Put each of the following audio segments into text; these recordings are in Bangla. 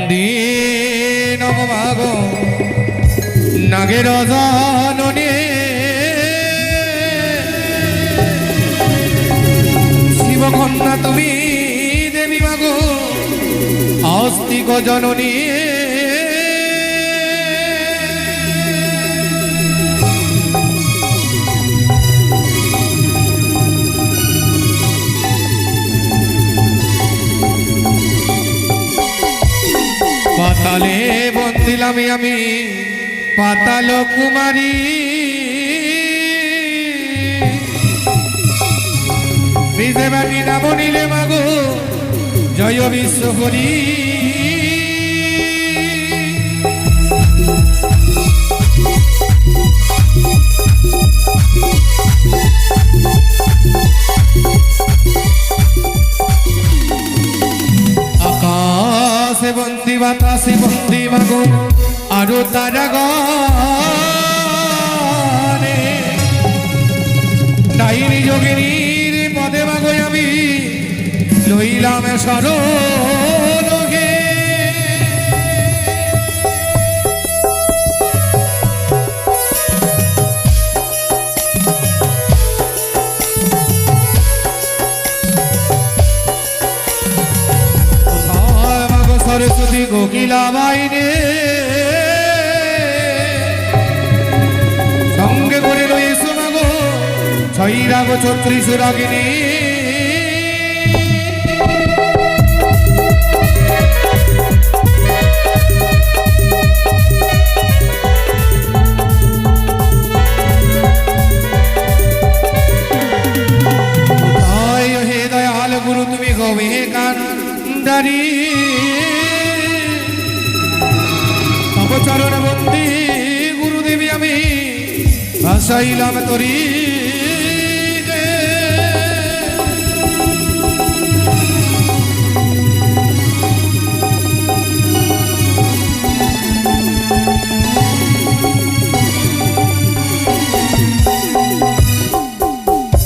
বন্দী নবভাগ নাগের জননী শিবকন্যা তুমি দেবী মাগো আস্তিক জননী পাতালে বন্দিলাম আমি পাতাল কুমারী বিজে বাটি নাম নিলে মাগো জয় বিশ্বহরি আকাশে বন্দি বাতাসে বন্দি মাগো আরো তারা গানে ডাইনি যোগিনীর পদে মাগো আমি লইলাম শরণে মাগো সরস্বতী কোকিলা বাইনে সঙ্গে করে রয়েছে মাগো ছয়রাগ ৩৬ রাগিনী হে দয়াল গুরু তুমি গবে কান্দারি চরণ বন্দী গুরুদেবী আমি ভাসাইলাম তরি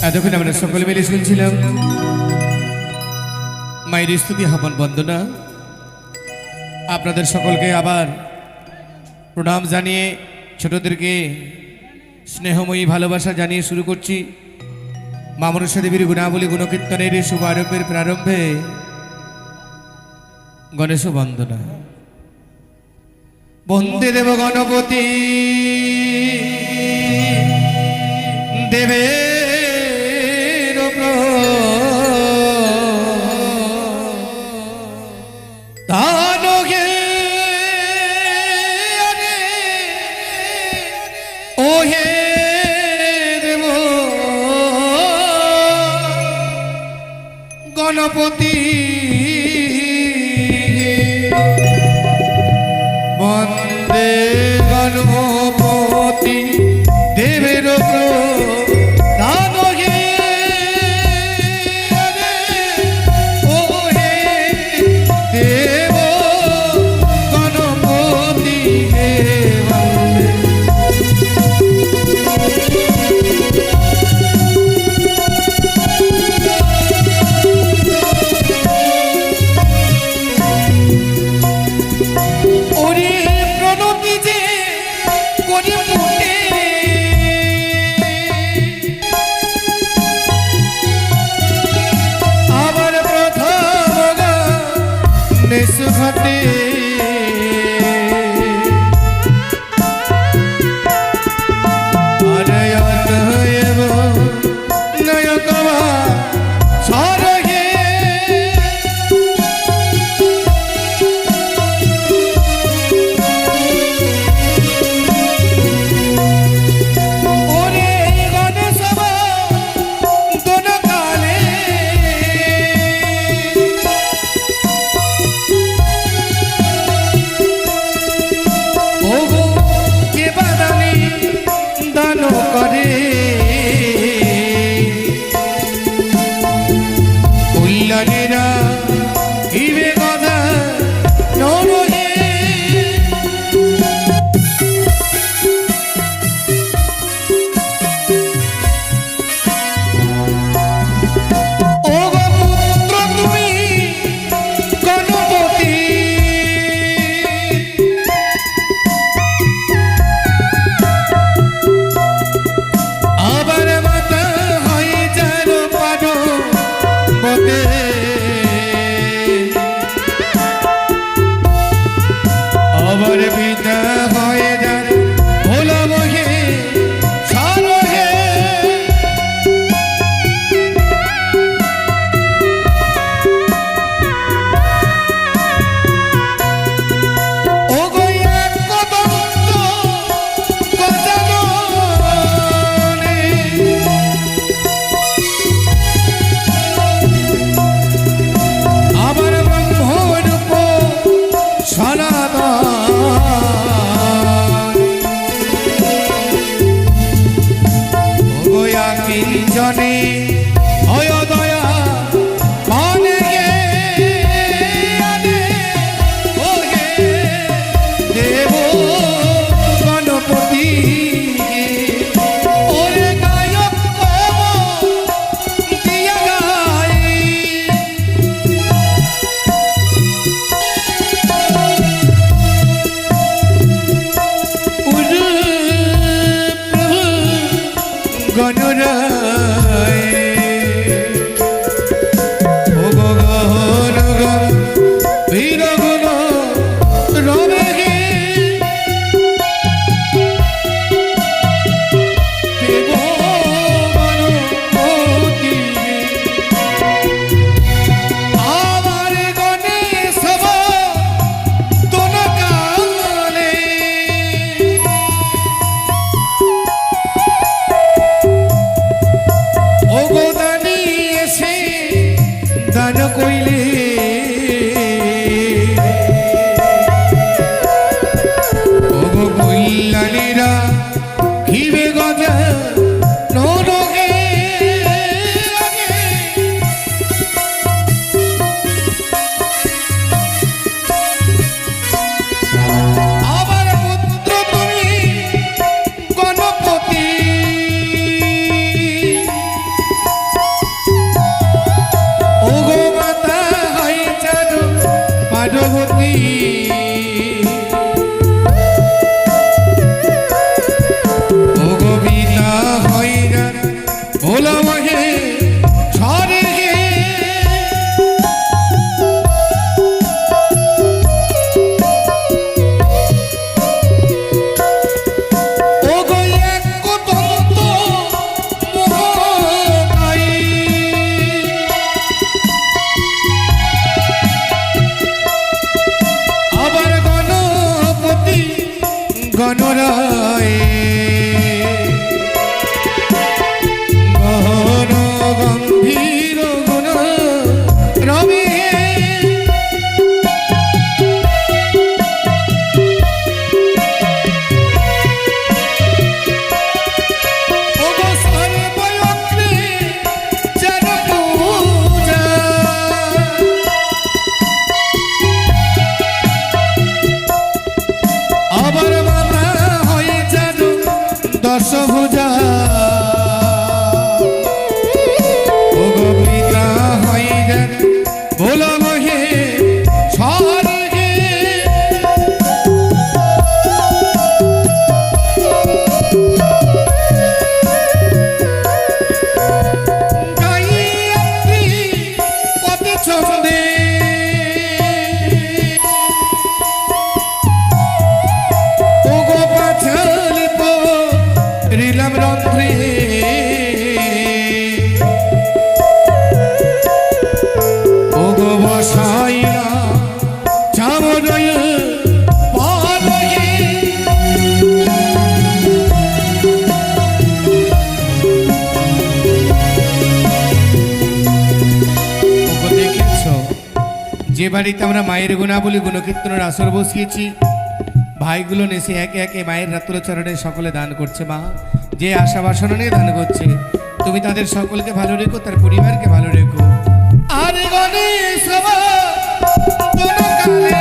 এতক্ষণ আমরা সকলে মিলে শুনছিলাম মায়ের স্তুতি আহ্বান বন্দনা। আপনাদের সকলকে আবার প্রণাম জানিয়ে ছোটদেরকে স্নেহময়ী ভালোবাসা জানিয়ে শুরু করছি মা মনসা দেবীর গুণাবলী গুণকীর্তনের শুভ আরম্ভের প্রারম্ভে গণেশ বন্দনা। বন্দে দেব গণপতি দেবে গণপতি বন্দে গণপতি দেবের আবার পিতা হয়ে যান ভোলা মহে সারহে ও গো এক কদন্ত গজাননে আবার ব্রহ্মরূপ সনাতন ওগোয়া কিঞ্জনে হয় দয়া মনে গে আনে ওহে দেব গণপতি ওরে গায়ক দিয়া গাই গণরায় ও গণ বীর গুণ রবে হে দেব গণপতি আমার গণেশ তোন কালে ও গো দানি এসে দান কইলে ও গো কইলানিরা ঘিবে গজা নরগে আবার পুত্র তুমি গণপতি ওগো মাতা হয় চাঁদ পার্বতী ওগো বিনা হয় গান ভোলা মহে সরে গে ওগো এক কদন্ত মোহকাই আবার গণপতি গণরায় গহন গম্ভীর গুণ রবি ওগো সর্বয়ত্রে যেন পূজা আবার মাতা হয়ে যেন দশভুজা ওগো পিতা হয়ে যেন ভোলা মহে স্বর্গে গায়ত্রী পদে ছন্দে ওগো পাঁচালিপ রিলাম রন্ধ্রে ওগো বসাইলা চামড়য়ে পালয়ে ওগো দেখেছ যে বাড়িতে আমরা মায়ের গুণাবলী গুণকীর্তনের আসর বসিয়েছি ভাইগুলো নেসে একে একে মায়ের রাত্রচরণে সকলে দান করছে মা যে আশা বাসনা নিয়ে দান করছে তুমি তাদের সকলকে ভালো রেখো তার পরিবারকে ভালো রেখো আর গণেশ কোন কালে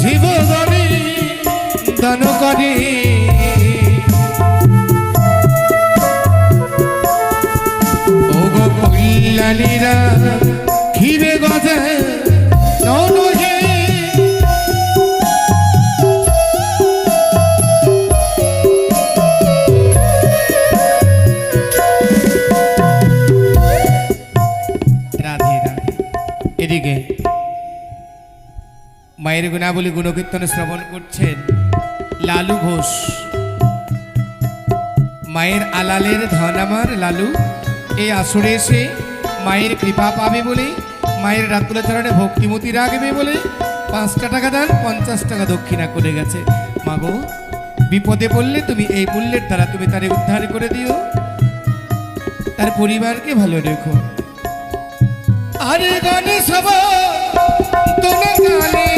জীবনে দান করে ওগো কল্যাণীরা ঘিরে গজে ননহে এদিকে মায়ের গুণাবলী গুণকীর্তন শ্রবণ করছেন লালু ঘোষ। মায়ের আলালের ধন আমার লালু এই আসরে এসে মায়ের কৃপা পাবে বলে, মায়ের রাতুলা চরণে ভক্তিমতি রাখবে বলে 5টা টাকা দান 50 টাকা দক্ষিণা করে গেছে। মাগো, বিপদে পড়লে তুমি এই মূল্যের দ্বারা তুমি তারে উদ্ধার করে দিও, তার পরিবারকে ভালো রেখো। আরে গানে সবা তোলা গানে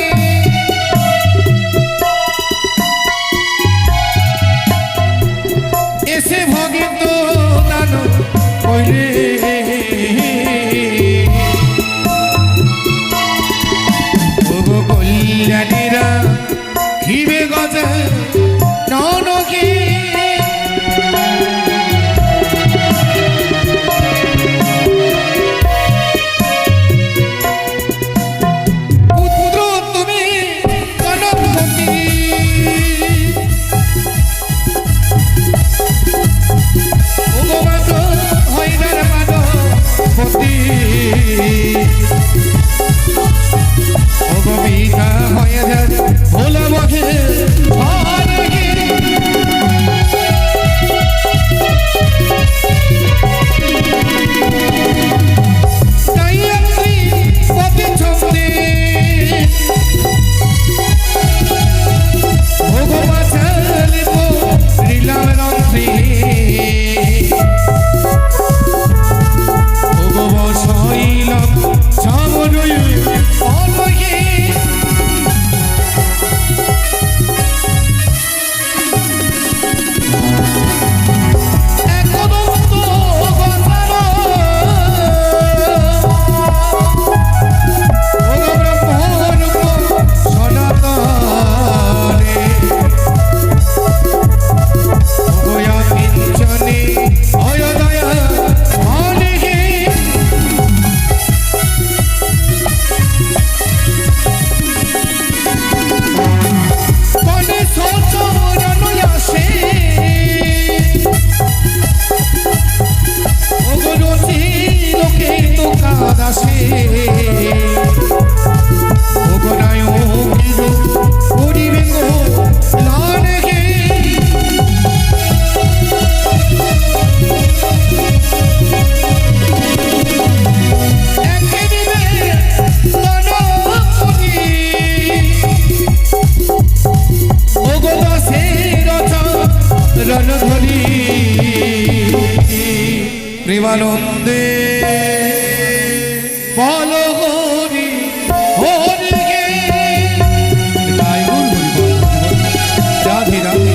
এসে ভগিত নানো কইলে ওগো কল্যাণীরা খিবে গজা ননকে পুত্র তুমি কনকবতী ওগো মাত হইনার মানবতী ওগো বিনা হয়ে যায় ভোলা বখে প্রেমানন্দে বল হরি হরি গে রাধে রাধে।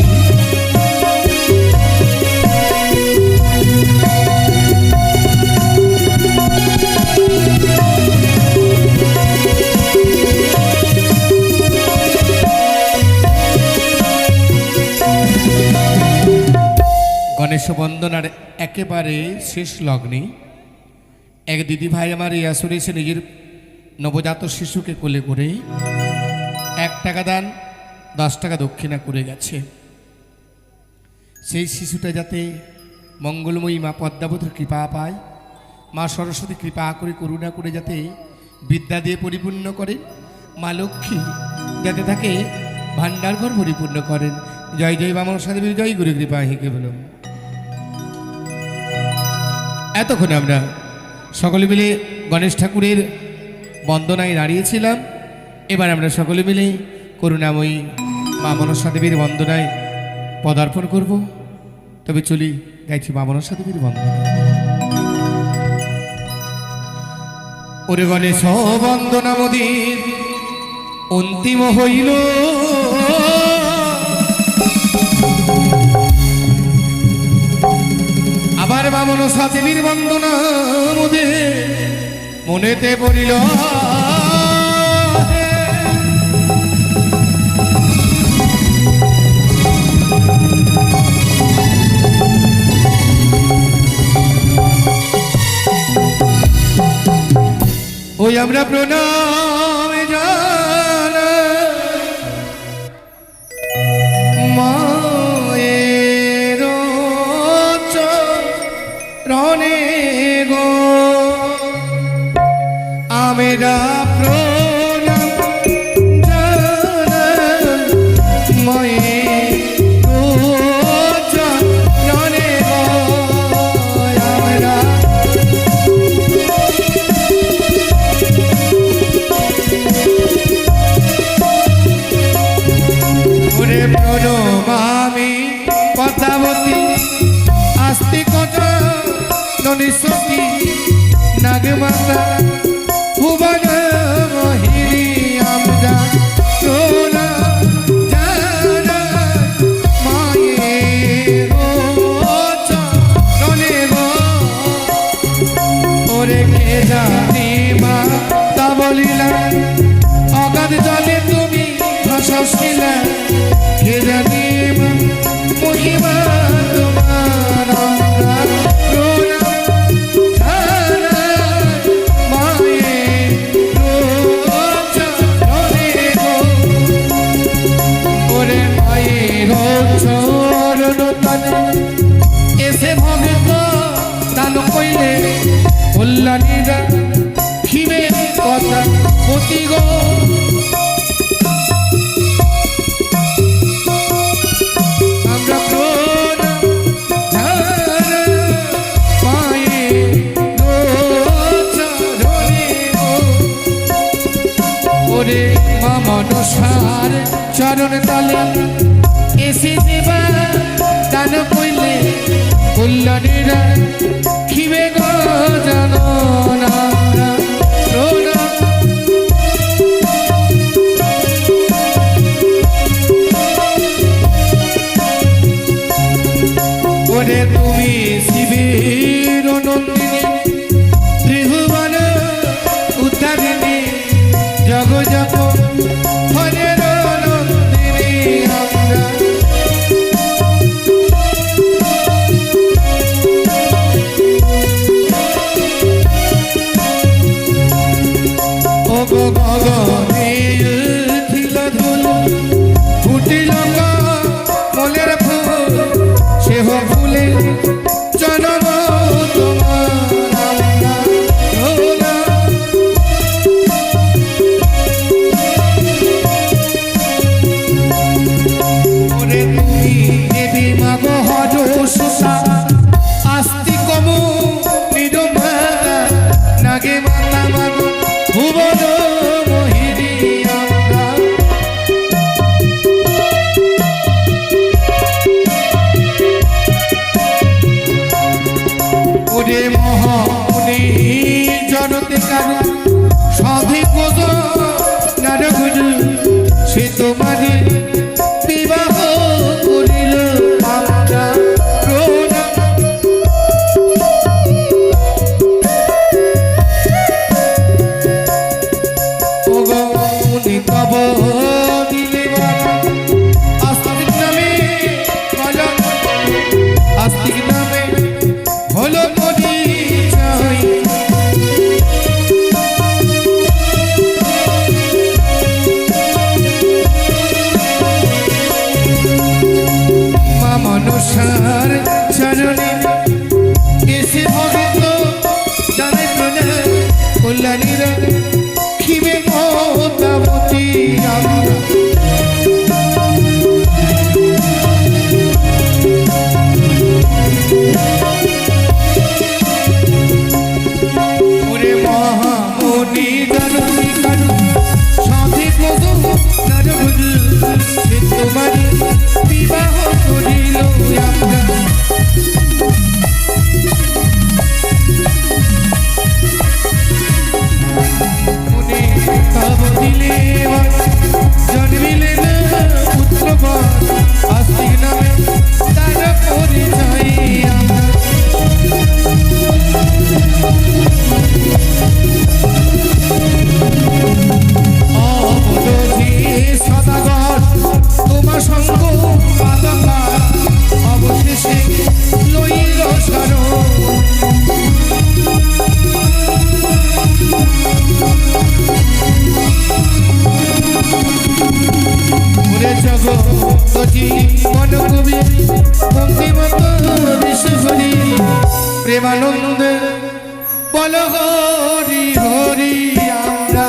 গণেশ বন্দনার একেবারে শেষ লগ্নে এক দিদি ভাই আমার এই আসরে এসে নিজের নবজাত শিশুকে কোলে করে 1 টাকা দান 10 টাকা দক্ষিণা করে গেছে। সেই শিশুটা যাতে মঙ্গলময়ী মা পদ্মাবতীর কৃপা পায়, মা সরস্বতী কৃপা করে করুণা করে যাতে বিদ্যা দিয়ে পরিপূর্ণ করেন, মা লক্ষ্মী যাতে তাকে ভাণ্ডার ঘর পরিপূর্ণ করেন। জয় জয় বামন সাদেবীর জয় গুরু কৃপা হিকে বলুন। এতক্ষণ আমরা সকলে মিলে গণেশ ঠাকুরের বন্দনায় দাঁড়িয়েছিলাম। এবার আমরা সকলে মিলে করুণাময়ী মা মনসা দেবীর বন্দনায় পদার্পণ করব। তবে চলি গাইছি মা মনসা দেবীর বন্দনা। ওরে গণেশ বন্দনা মোদের অন্তিম হইল, আবার মা মনসা দেবীর বন্দনা মোদের মনেতে পড়িল। ওই আমরা প্রণাম জানাই মায়ের চরণে গো আমরা জনি সতী নাগমাতা ভুবন মোহিনী আমরা প্রণাম জানাই মায়ের চরণে গো। ওরে কে জানি মা তা বলিলাম অগাধ জলে তুমি ভাসাইলা কে জানি মা মহিমা তোমার আমরা এসে ভগত দান কইলে কল্যাণীরা খিবে কথা পতি গো। আমরা ওরে মা মনসার চরণ তলে এসে দেবা দান কইলে কল্যাণীরা খিবে গো জানো না প্রণাম। ওরে তুমি শিবের নন্দিনী ত্রিভুবন উদ্ধারিণী জগ জগ হরের নন্দিনী আমরা গগনে ছিল ধুল ফুটিল মলের ফুল সেহ ফুলে জনম তোমার ওরে তুমি দেবী মাগ হর সুষা আস্তি কমু নিরমা নাগে মাতা মাগ ভুবন মোহিনী আমরা ওরে মহামুনি জনতে কারু সাধে কোজ নারগুরু সে তোমারে বিবাহ করিল আমরা প্রণাম। মুনি তব দিলে আস্তিক নামে আস্তিক নামে হলো পরিচয়। মা মনসার চরণে এসে ভগত জানে প্রণাম কল্যাণীরা খিবে মতাবতী আমরা ওরে মহামুনি জননী কারু সাধে কোজ নারগুরু সে তোমারে বিবাহ করিল আমরা দিলে জন্মিলে পুত্র আস্তিক নামে তার পরিচয় আমরা অবধি সদাগর তোমার সঙ্গ পাদকার অবশেষে লইল শরণ। জগৎ মনকবি বন্দিমত বিশ্বরি প্রেমানন্দে বল হরি হরি আমরা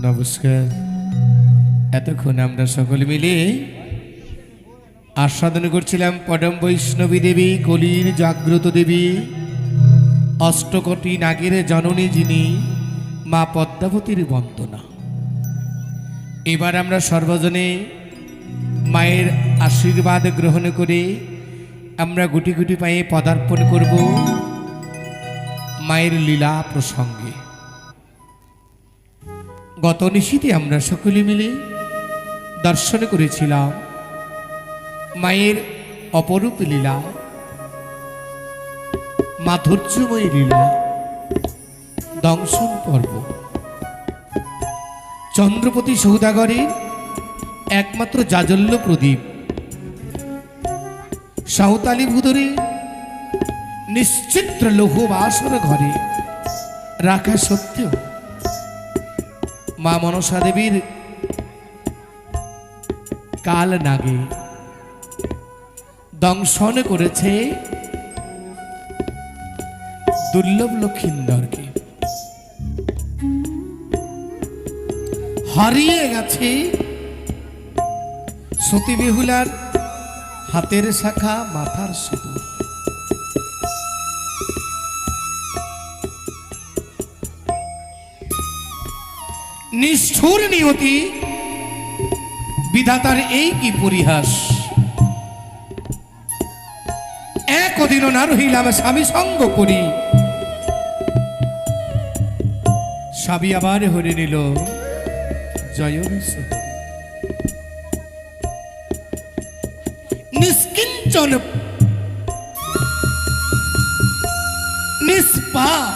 নমস্কার। এতক্ষণ আমরা সকলে মিলে আস্বাদন করছিলাম পরম বৈষ্ণবী দেবী, কলির জাগ্রত দেবী, অষ্টকোটি নাগের জননী যিনি মা পদ্মাবতীর বন্দনা। এবার আমরা সর্বজনে মায়ের আশীর্বাদ গ্রহণ করে আমরা গুটি গুটি পায়ে পদার্পণ করব মায়ের লীলা প্রসঙ্গে। গত নিশীতে আমরা সকলে মিলে দর্শন করেছিলাম মায়ের অপরূপ লীলা, মাধুর্যময় লীলা, দংশন পর্ব। চন্দ্রপতি সৌদাগরের একমাত্র জাজল্য প্রদীপ সাঁওতালি ভুদরে নিশ্চিত্র লৌহ বাসর ঘরে রাখা সত্ত্বেও মা মনসা দেবীর কাল নাগে দংশন করেছে দুর্লভ লক্ষিন্দরকে। হারিয়ে গেছে সতী বেহুলার হাতের শাখা, মাথার সিঁদুর। নিষ্ঠুর নিয়তি বিধাতার এই কি পরিহাস! একদিন না রহিলাম স্বামী সঙ্গ করি, স্বামী আবার হরে নিল জয় বিষ্ণু। নিষ্কিঞ্চন নিষ্পাপ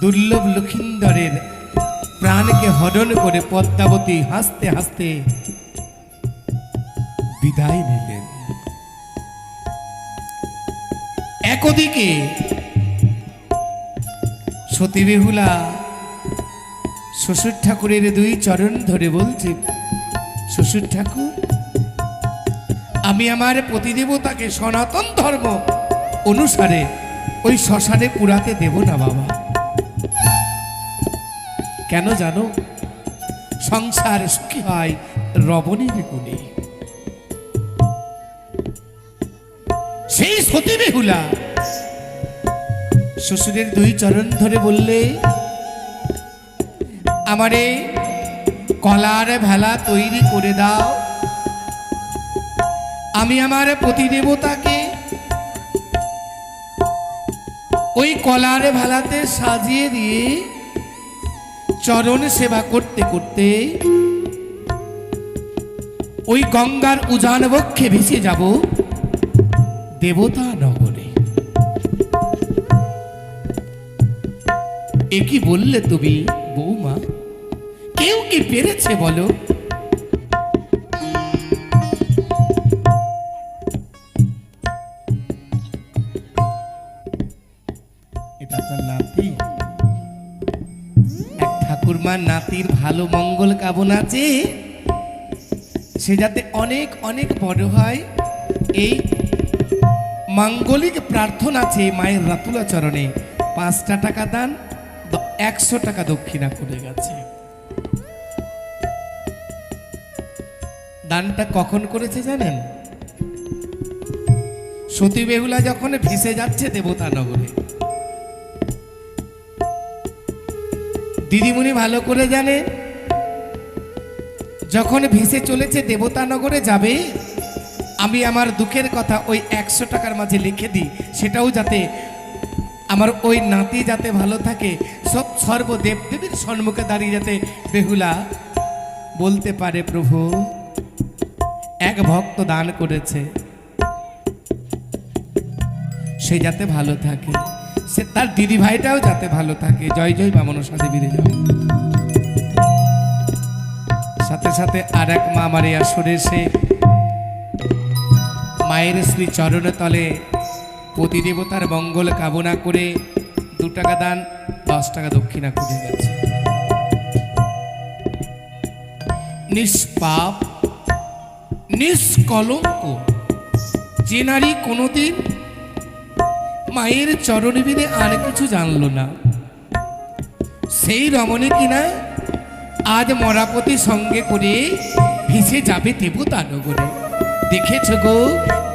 দুর্লভ লক্ষিন্দরের প্রাণকে হরণ করে পদ্মাবতী হাসতে হাসতে বিদায় নিলেন। একদিকে সতী বেহুলা শ্বশুর ঠাকুরের দুই চরণ ধরে বলছে, শ্বশুর ঠাকুর, আমি আমার পতিদেবতাকে সনাতন ধর্ম অনুসারে ওই শ্মশানে পুরাতে দেব না বাবা। কেন জানো? সংসার সুখী হয় রমণীর গুণে। সেই সতী বেহুলা শ্বশুরের দুই চরণ ধরে বললে, আমারে কলার ভেলা তৈরি করে দাও, আমি আমার পতিদেবতাকে ওই কলার ভেলাতে সাজিয়ে দিয়ে চরণ সেবা করতে করতে ওই গঙ্গার উজান বক্ষে ভেসে যাব দেবতা নগরে। এ কি বললে তুমি বৌমা? কেউ কি পেরেছে বলো? এটা তো নাতি, এক ঠাকুরমার নাতির ভালো মঙ্গল কামনা আছে, সে যাতে অনেক অনেক বড় হয় এই মাঙ্গলিক প্রার্থনা আছে মায়ের রাতুলা চরণে। 5টা টাকা দান, 100 টাকা দক্ষিণা করে গেছে। দানটা কখন করেছে জানেন? সতী বেহুলা যখন ভেসে যাচ্ছে দেবতা নগরে। দিদিমণি ভালো করে জানে, যখন ভেসে চলেছে দেবতা নগরে যাবে, আমি আমার দুঃখের কথা ওই 100 টাকার মাঝে লিখে দিই, সেটাও যাতে আমার ওই নাতি যাতে ভালো থাকে। সব সর্বদেব দেবীর সম্মুখে দাঁড়িয়ে যাতে বেহুলা বলতে পারে, প্রভু এক ভক্ত দান করেছে, সে যাতে ভালো থাকে, সে তার দিদি ভাইটাও যাতে ভালো থাকে। জয় জয় মা মনসা দেবীর জয়। সাথে সাথে আর এক মা আমার এই আসরে এসে মায়ের শ্রী চরণে তলে পতিদেবতার মঙ্গল কামনা করে 2 টাকা দান, 10 টাকা দক্ষিণা করে গেছে। নিষ্পাপ নিষ্কলঙ্ক যে নারী কোনোদিন মায়ের চরণে বিনে আর কিছু জানলো না, সেই রমণী কিনা আজ মরাপতি সঙ্গে করে ভেসে যাবে দেবতানগরে। দেখেছ গো,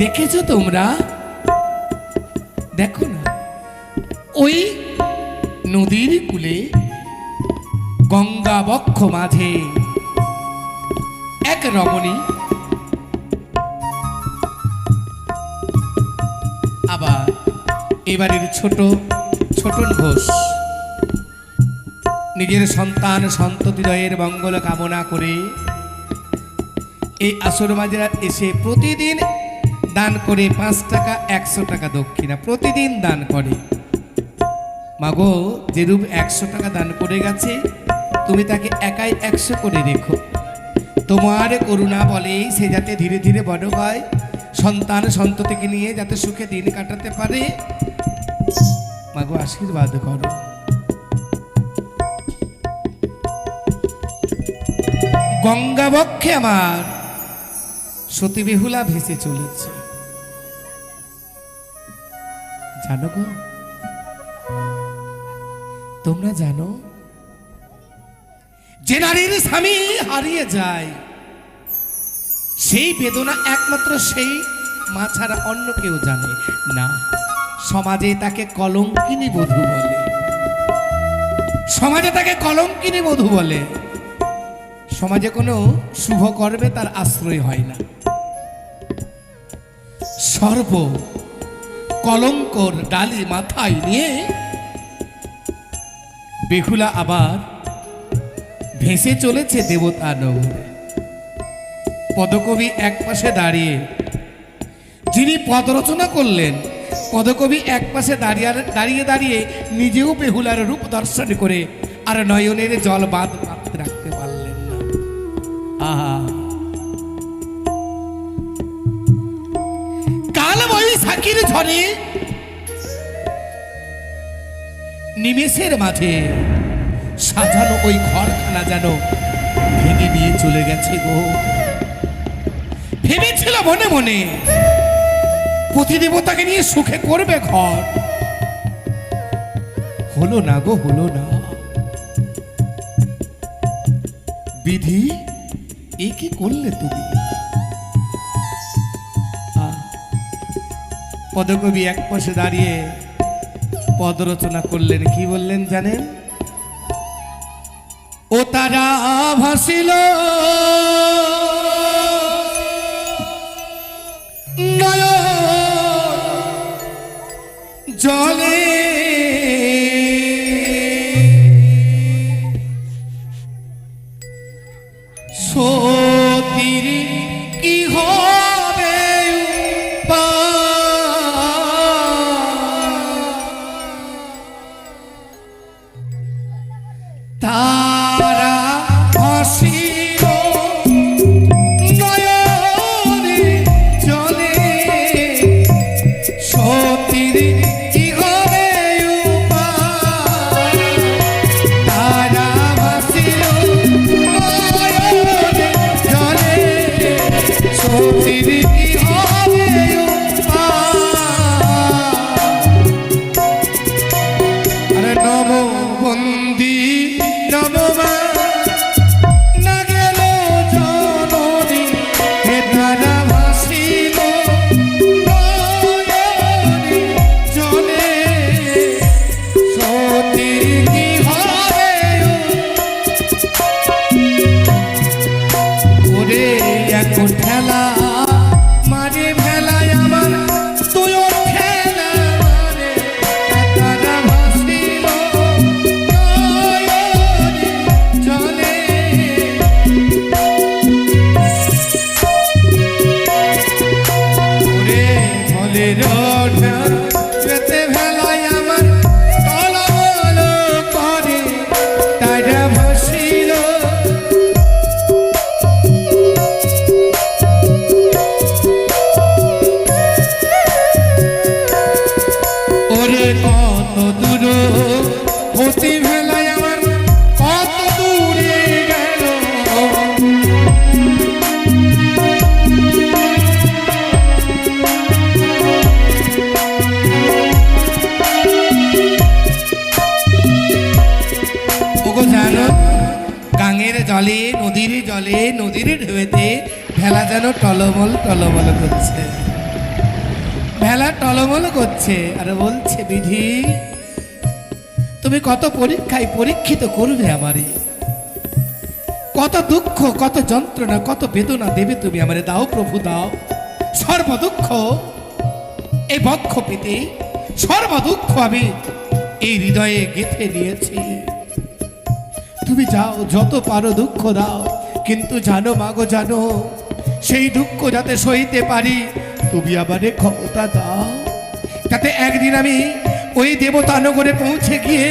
দেখেছ তোমরা? দেখো না, ওই নদীর কূলে গঙ্গা বক্ষ মাঝে এক রমণী, আবার এবারের ছোট ছোটন ঘোষ নিজের সন্তান সন্ততিদ্বয়ের মঙ্গল কামনা করে এই আসর মাঝে এসে প্রতিদিন দান করে 5 টাকা 100 টাকা দক্ষিণা প্রতিদিন দান করে। মাগো, যেরূপ 100 টাকা দান করে গেছে, তুমি তাকে একাই 100 করে রেখো। তোমার করুণা বলে সে যাতে ধীরে ধীরে বড় হয়, সন্তান সন্ততিকে নিয়ে যাতে সুখে দিন কাটাতে পারে। মাগো, আশীর্বাদ করো। গঙ্গা বক্ষে আমার সতী বেহুলা ভেসে চলেছে, জানো গো? তোমরা জানো, যে নারীর স্বামী হারিয়ে যায় সেই বেদনা একমাত্র সেই মা ছাড়া অন্য কেউ জানে না। সমাজে তাকে কলঙ্কিনী বধূ বলে, সমাজে তাকে কলঙ্কিনী বধূ বলে। সমাজে কোনো শুভ কর্মে তার আশ্রয় হয় না। সর্ব কলঙ্কর ডালি মাথায় নিয়ে বেহুলা আবার ভেসে চলেছে দেবতা নগরে। পদকবি এক পাশে দাঁড়িয়ে, যিনি পদ রচনা করলেন, পদকবি এক পাশে দাঁড়িয়ে দাঁড়িয়ে নিজেও বেহুলার রূপ দর্শন করে আর নয়নের জল বাঁধ রাখতে পারলেন না। আহা, কাল বৈশাখীর ঝড়ে নিমেষের মাঝে সাজানো ওই ঘরখানা যেন ভেঙে নিয়ে চলে গেছে গো। ভেবেছিল মনে মনে পতিদেবতাকে নিয়ে সুখে করবে ঘর, হলো না গো, হলো না। বিধি, এ কি করলে তুমি? পদকবি এক পাশে দাঁড়িয়ে পদ রচনা করলেন, কি বললেন জানেন? ও তারা ভাসিল জলে, সতীর কি হবে তারা হাসিল নয়নে জলে, সতীর কি হবে তারা ভাসিল নয়নে জলে, সতীর কি হবে আরে নব বন্দী নবমা না গেল জননী, হে তারা ভাসিল নয়নে জলে, সতীর কি হবে ওরে এখন ঠেলা মারে ভেলায় আমার তুইও ঠেলা মারে, তারা ভাসিল নয়নে জলে। ওরে ফলের পেতে ভেলায় আমার টলমল করে, তারা ভাসিল জলে নদীর ঢেউতে ভেলা যেন টলমল টলমল করছে, ভেলা টলমল করছে আর বলছে, বিধি তুমি কত পরীক্ষায় পরীক্ষিত করবে আমারে, কত দুঃখ কত যন্ত্রণা কত বেদনা দেবে তুমি আমারে, দাও প্রভু দাও। সর্বদুঃখ এই বক্ষ পেতে, সর্বদুঃখ আমি এই হৃদয়ে গেঁথে নিয়েছি। তুমি যাও, যত পারো দুঃখ দাও, কিন্তু জানো মাগো জানো, সেই দুঃখ যাতে সইতে পারি তুমি আমারে ক্ষমতা দাও, যাতে একদিন আমি ওই দেবতা নগরে পৌঁছে গিয়ে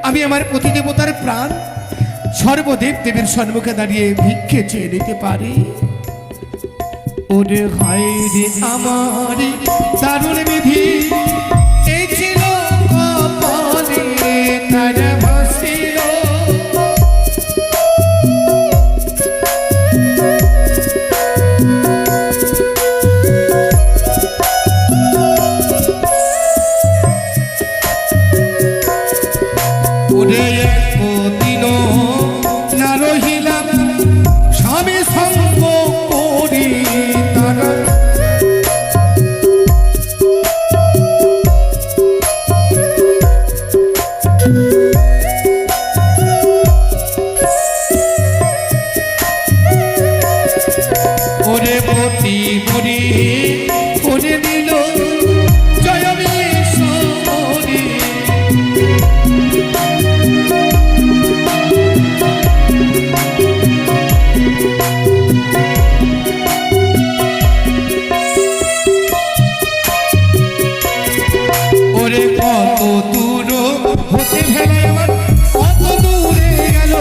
আমি আমার প্রতি দেবতার প্রাণ সর্বদেব দেবীর সম্মুখে দাঁড়িয়ে ভিক্ষে চেয়ে নিতে পারি। ওরে ভাই রে আমার দারুণ বিধি, এই ছিল কপালে তারা ভাসিল। ওরে একদিন না রহিলাম স্বামী সঙ্গ করি তারা, ওরে পতি করি ওরে দিল জয় বিশ্বরি। ওরে কত দূর হতে ভেলা আমার কত দূরে গেল,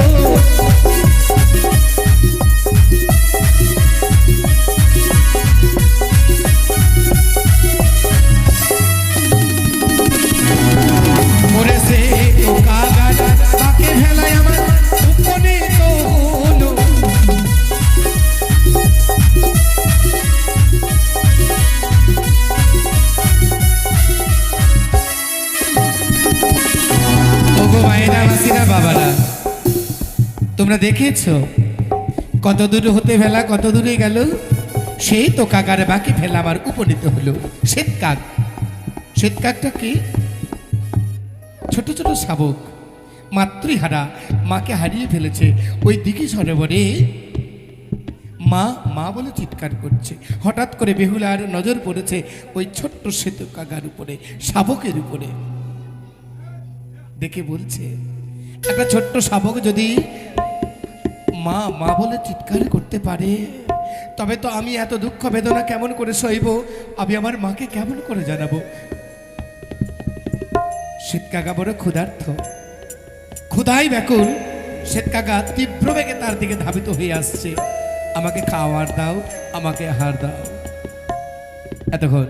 ওরে সে টোকা গাড়া তাকে ভেলায় আমার উপনীত হলো। ওগো মায়েরা মাসিরা বাবারা, তোমরা দেখেছো কত দূর হতে ভেলা কত দূরে গেল, সেই তো কাকার বাকি ফেলা আমার উপনীত হলো। শ্বেতকাক, শ্বেতকাকটা কি? ছোট ছোট শাবক, মাতৃহারা, মাকে হারিয়ে ফেলেছে। ওই দিঘি সরোবরে মা মা বলে চিৎকার করছে। হঠাৎ করে বেহুলার নজর পড়েছে ওই ছোট্ট শ্বেতকাকার উপরে, শাবকের উপরে। দেখে বলছে, একটা ছোট্ট শাবক যদি মা মা বলে চিৎকার করতে পারে, তবে তো আমি এত দুঃখ বেদনা কেমন করে সইব, আমি আমার মাকে কেমন করে জানাবো। শ্বেতকাকা বড় ক্ষুধার্থ, ক্ষুধাই ব্যাকুল। শ্বেতকাকা তীব্র বেগে তার দিকে ধাবিত হয়ে আসছে, আমাকে খাওয়ার দাও, আমাকে আহার দাও। এতক্ষণ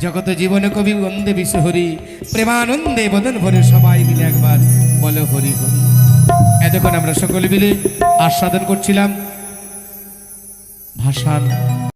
জগত জীবনে কবি বন্দে বিশ্ব হরি, প্রেমানন্দে বদন ভরে সবাই মিলে একবার বলো হরি হরি। এতক্ষণ আমরা সকলে মিলে আস্বাদন করছিলাম ভাষান